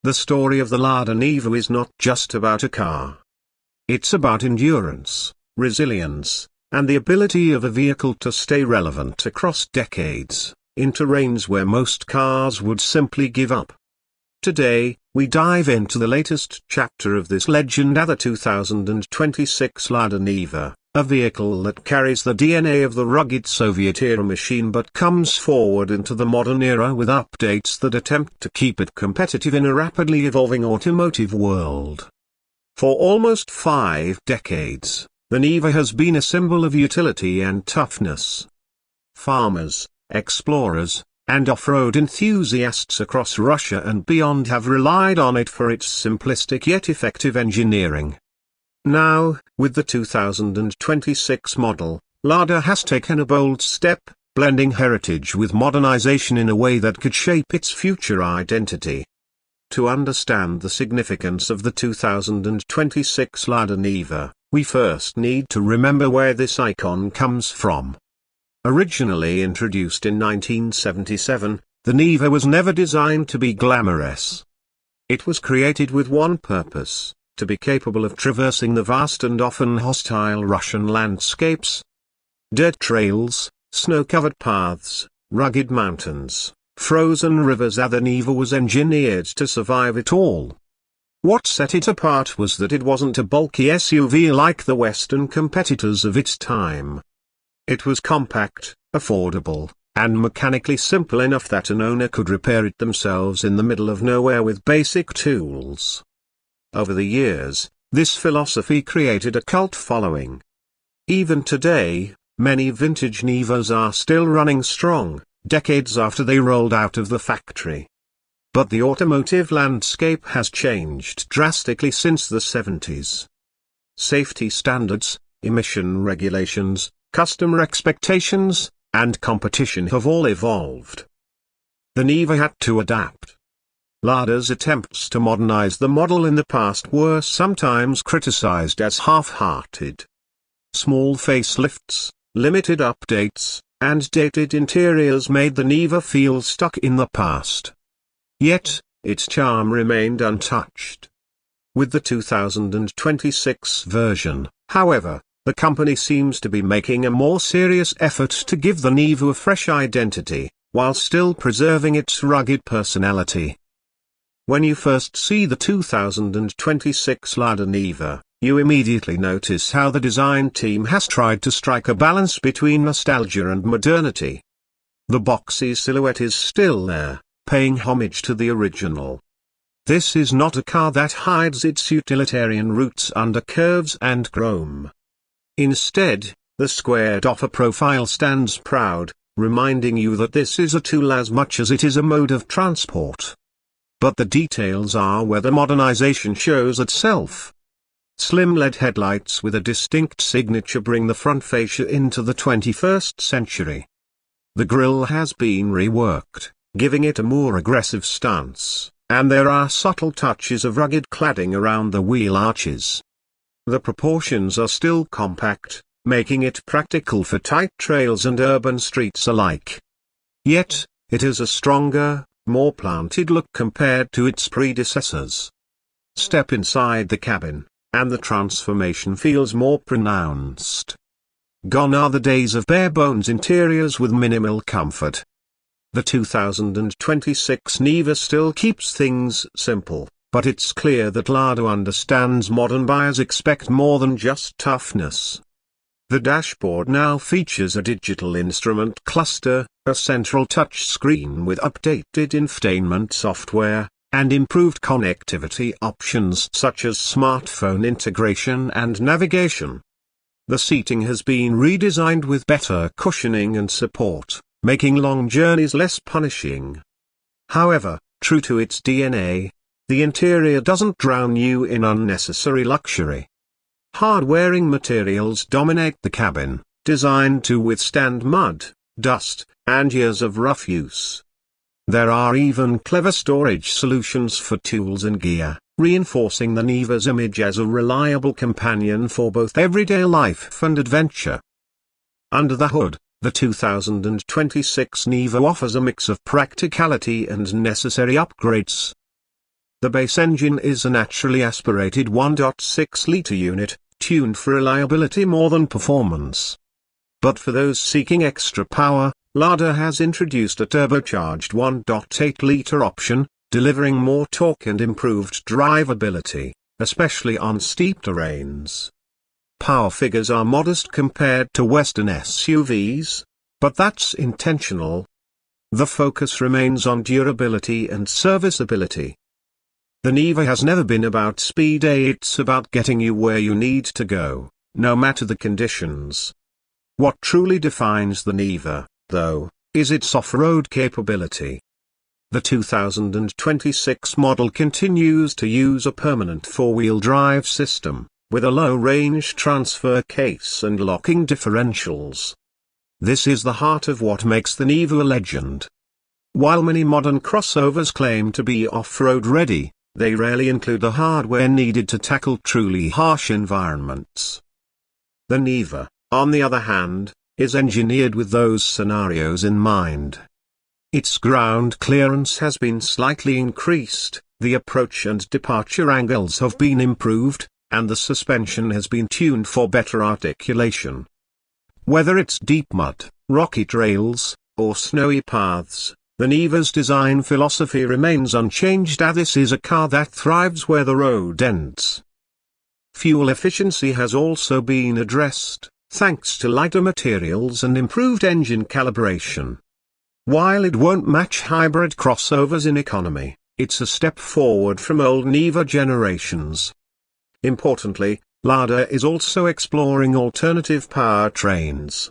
The story of the Lada Niva is not just about a car. It's about endurance, resilience, and the ability of a vehicle to stay relevant across decades, in terrains where most cars would simply give up. Today, we dive into the latest chapter of this legend, the 2026 Lada Niva, a vehicle that carries the DNA of the rugged Soviet-era machine but comes forward into the modern era with updates that attempt to keep it competitive in a rapidly evolving automotive world. For almost 5 decades, the Niva has been a symbol of utility and toughness. Farmers, explorers, and off-road enthusiasts across Russia and beyond have relied on it for its simplistic yet effective engineering. Now, with the 2026 model, Lada has taken a bold step, blending heritage with modernization in a way that could shape its future identity. To understand the significance of the 2026 Lada Niva, we first need to remember where this icon comes from. Originally introduced in 1977, the Niva was never designed to be glamorous. It was created with one purpose: to be capable of traversing the vast and often hostile Russian landscapes. Dirt trails, snow-covered paths, rugged mountains, frozen rivers. The Niva was engineered to survive it all. What set it apart was that it wasn't a bulky SUV like the Western competitors of its time. It was compact, affordable, and mechanically simple enough that an owner could repair it themselves in the middle of nowhere with basic tools. Over the years, this philosophy created a cult following. Even today, many vintage Nivas are still running strong, decades after they rolled out of the factory. But the automotive landscape has changed drastically since the 70s. Safety standards, emission regulations, customer expectations, and competition have all evolved. The Niva had to adapt. Lada's attempts to modernize the model in the past were sometimes criticized as half-hearted. Small facelifts, limited updates, and dated interiors made the Niva feel stuck in the past. Yet, its charm remained untouched. With the 2026 version, however, the company seems to be making a more serious effort to give the Niva a fresh identity, while still preserving its rugged personality. When you first see the 2026 Lada Niva, you immediately notice how the design team has tried to strike a balance between nostalgia and modernity. The boxy silhouette is still there, paying homage to the original. This is not a car that hides its utilitarian roots under curves and chrome. Instead, the squared-off profile stands proud, reminding you that this is a tool as much as it is a mode of transport. But the details are where the modernization shows itself. Slim LED headlights with a distinct signature bring the front fascia into the 21st century. The grille has been reworked, giving it a more aggressive stance, and there are subtle touches of rugged cladding around the wheel arches. The proportions are still compact, making it practical for tight trails and urban streets alike. Yet, it has a stronger, more planted look compared to its predecessors. Step inside the cabin, and the transformation feels more pronounced. Gone are the days of bare-bones interiors with minimal comfort. The 2026 Niva still keeps things simple, but it's clear that Lada understands modern buyers expect more than just toughness. The dashboard now features a digital instrument cluster, a central touch screen with updated infotainment software, and improved connectivity options such as smartphone integration and navigation. The seating has been redesigned with better cushioning and support, making long journeys less punishing. However, true to its DNA, the interior doesn't drown you in unnecessary luxury. Hard-wearing materials dominate the cabin, designed to withstand mud, dust, and years of rough use. There are even clever storage solutions for tools and gear, reinforcing the Niva's image as a reliable companion for both everyday life and adventure. Under the hood, the 2026 Niva offers a mix of practicality and necessary upgrades. The base engine is a naturally aspirated 1.6-liter unit, tuned for reliability more than performance. But for those seeking extra power, Lada has introduced a turbocharged 1.8-liter option, delivering more torque and improved drivability, especially on steep terrains. Power figures are modest compared to Western SUVs, but that's intentional. The focus remains on durability and serviceability. The Niva has never been about speed, it's about getting you where you need to go, no matter the conditions. What truly defines the Niva, though, is its off-road capability. The 2026 model continues to use a permanent four-wheel drive system, with a low-range transfer case and locking differentials. This is the heart of what makes the Niva a legend. While many modern crossovers claim to be off-road ready, they rarely include the hardware needed to tackle truly harsh environments. The Niva, on the other hand, is engineered with those scenarios in mind. Its ground clearance has been slightly increased, the approach and departure angles have been improved, and the suspension has been tuned for better articulation. Whether it's deep mud, rocky trails, or snowy paths, the Niva's design philosophy remains unchanged. This is a car that thrives where the road ends. Fuel efficiency has also been addressed, thanks to lighter materials and improved engine calibration. While it won't match hybrid crossovers in economy, it's a step forward from old Niva generations. Importantly, Lada is also exploring alternative powertrains.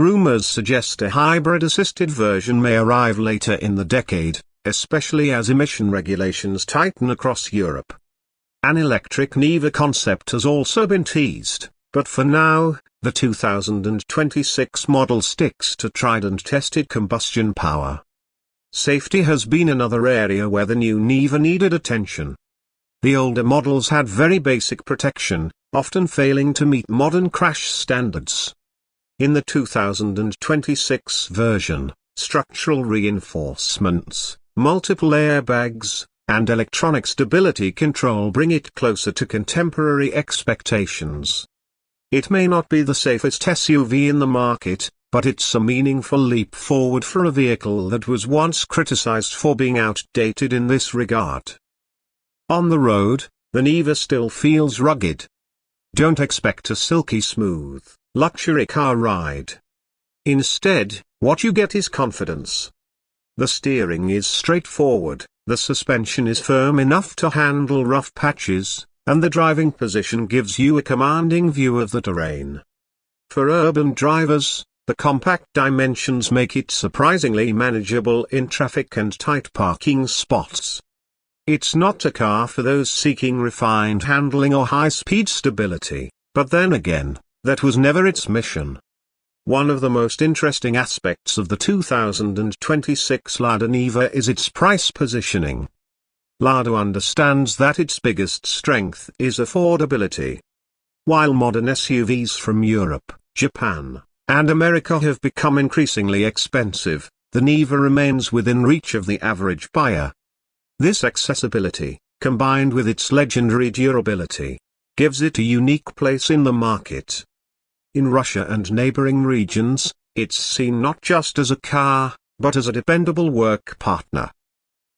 Rumors suggest a hybrid-assisted version may arrive later in the decade, especially as emission regulations tighten across Europe. An electric Niva concept has also been teased, but for now, the 2026 model sticks to tried and tested combustion power. Safety has been another area where the new Niva needed attention. The older models had very basic protection, often failing to meet modern crash standards. In the 2026 version, structural reinforcements, multiple airbags, and electronic stability control bring it closer to contemporary expectations. It may not be the safest SUV in the market, but it's a meaningful leap forward for a vehicle that was once criticized for being outdated in this regard. On the road, the Niva still feels rugged. Don't expect a silky smooth luxury car ride. Instead, what you get is confidence. The steering is straightforward, the suspension is firm enough to handle rough patches, and the driving position gives you a commanding view of the terrain. For urban drivers, the compact dimensions make it surprisingly manageable in traffic and tight parking spots. It's not a car for those seeking refined handling or high-speed stability, but then again, that was never its mission. One of the most interesting aspects of the 2026 Lada Niva is its price positioning. Lada understands that its biggest strength is affordability. While modern SUVs from Europe, Japan, and America have become increasingly expensive, the Niva remains within reach of the average buyer. This accessibility, combined with its legendary durability, gives it a unique place in the market. In Russia and neighboring regions, it's seen not just as a car, but as a dependable work partner.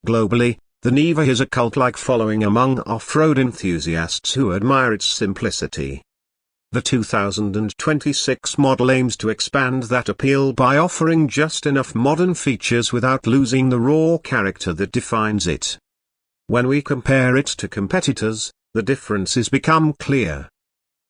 Globally, the Niva has a cult-like following among off-road enthusiasts who admire its simplicity. The 2026 model aims to expand that appeal by offering just enough modern features without losing the raw character that defines it. When we compare it to competitors, the differences become clear.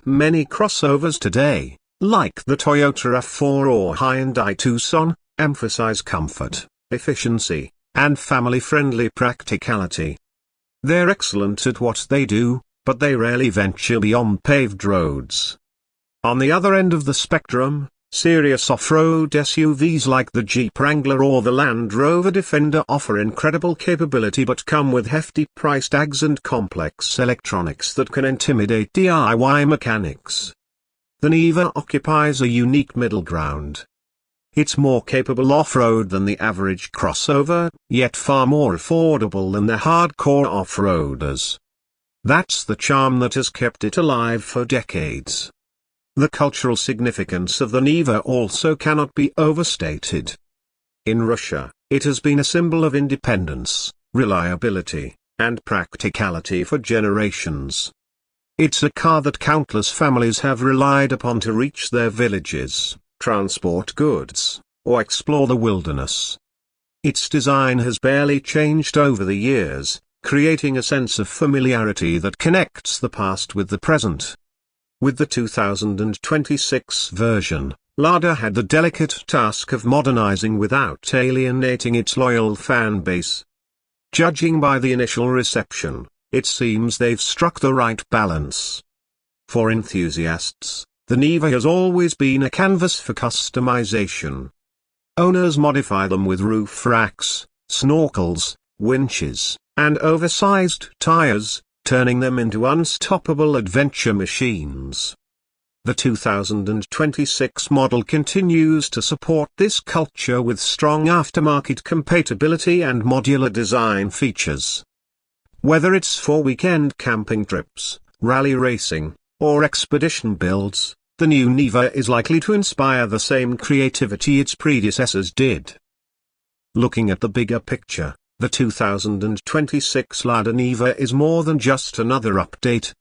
Many crossovers today, like the Toyota RAV4 or Hyundai Tucson, emphasize comfort, efficiency, and family-friendly practicality. They're excellent at what they do, but they rarely venture beyond paved roads. On the other end of the spectrum, serious off-road SUVs like the Jeep Wrangler or the Land Rover Defender offer incredible capability but come with hefty price tags and complex electronics that can intimidate DIY mechanics. The Niva occupies a unique middle ground. It's more capable off-road than the average crossover, yet far more affordable than the hardcore off-roaders. That's the charm that has kept it alive for decades. The cultural significance of the Niva also cannot be overstated. In Russia, it has been a symbol of independence, reliability, and practicality for generations. It's a car that countless families have relied upon to reach their villages, transport goods, or explore the wilderness. Its design has barely changed over the years, creating a sense of familiarity that connects the past with the present. With the 2026 version, Lada had the delicate task of modernizing without alienating its loyal fan base. Judging by the initial reception, it seems they've struck the right balance. For enthusiasts, the Niva has always been a canvas for customization. Owners modify them with roof racks, snorkels, winches, and oversized tires, turning them into unstoppable adventure machines. The 2026 model continues to support this culture with strong aftermarket compatibility and modular design features. Whether it's for weekend camping trips, rally racing, or expedition builds, the new Niva is likely to inspire the same creativity its predecessors did. Looking at the bigger picture, the 2026 Lada Niva is more than just another update.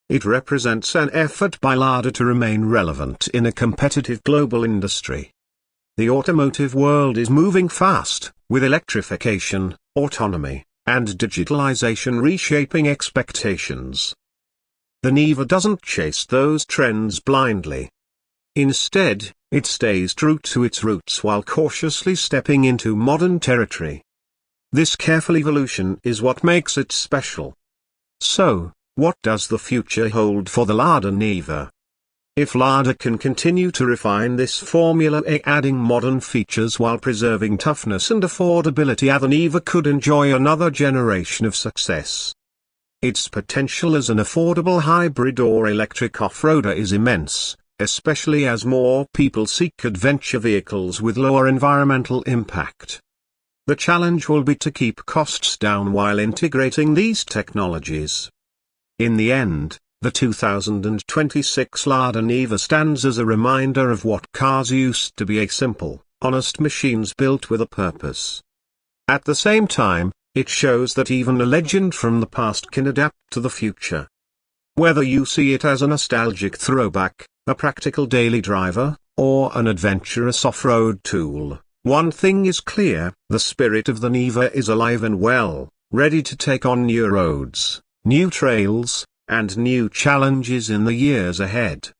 It represents an effort by Lada to remain relevant in a competitive global industry. The automotive world is moving fast, with electrification, autonomy, and digitalization reshaping expectations. The Niva doesn't chase those trends blindly. Instead, it stays true to its roots while cautiously stepping into modern territory. This careful evolution is what makes it special. So, what does the future hold for the Lada Niva? If Lada can continue to refine this formula, adding modern features while preserving toughness and affordability, the Niva could enjoy another generation of success. Its potential as an affordable hybrid or electric off-roader is immense, especially as more people seek adventure vehicles with lower environmental impact. The challenge will be to keep costs down while integrating these technologies. In the end, the 2026 Lada Niva stands as a reminder of what cars used to be: simple, honest machines built with a purpose. At the same time, it shows that even a legend from the past can adapt to the future. Whether you see it as a nostalgic throwback, a practical daily driver, or an adventurous off-road tool, one thing is clear: the spirit of the Niva is alive and well, ready to take on new roads, new trails, and new challenges in the years ahead.